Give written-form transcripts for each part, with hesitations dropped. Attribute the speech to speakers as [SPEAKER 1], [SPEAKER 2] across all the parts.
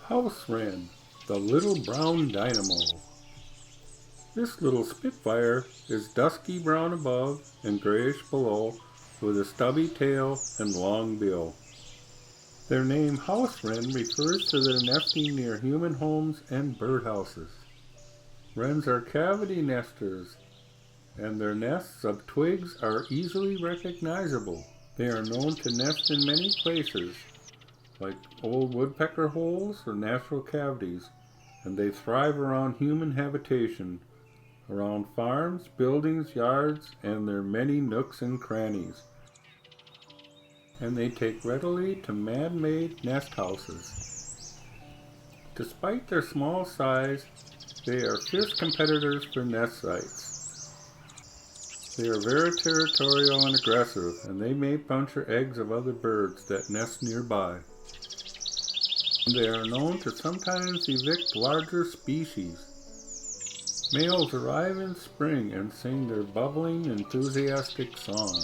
[SPEAKER 1] House Wren, the little brown dynamo. This little spitfire is dusky brown above and grayish below, with a stubby tail and long bill. Their name house wren refers to their nesting near human homes and birdhouses. Wrens are cavity nesters, and their nests of twigs are easily recognizable. They are known to nest in many places, like old woodpecker holes or natural cavities, and they thrive around human habitation, around farms, buildings, yards, and their many nooks and crannies. And they take readily to man-made nest houses. Despite their small size, they are fierce competitors for nest sites. They are very territorial and aggressive, and they may puncture eggs of other birds that nest nearby. They are known to sometimes evict larger species. Males arrive in spring and sing their bubbling, enthusiastic song.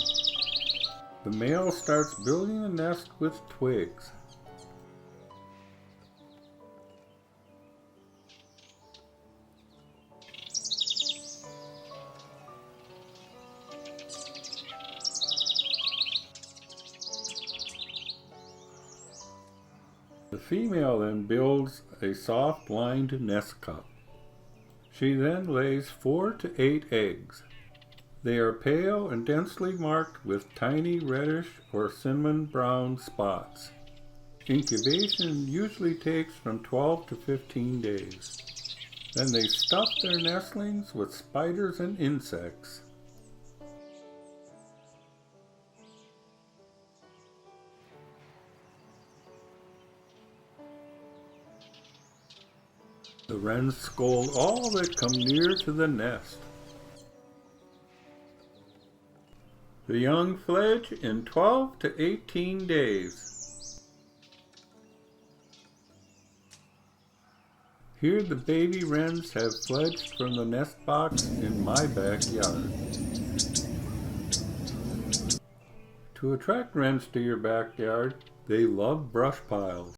[SPEAKER 1] The male starts building a nest with twigs. The female then builds a soft lined nest cup. She then lays 4 to 8 eggs. They are pale and densely marked with tiny reddish or cinnamon brown spots. Incubation usually takes from 12 to 15 days. Then they stuff their nestlings with spiders and insects. The wrens scold all that come near to the nest. The young fledge in 12 to 18 days. Here the baby wrens have fledged from the nest box in my backyard. To attract wrens to your backyard, they love brush piles.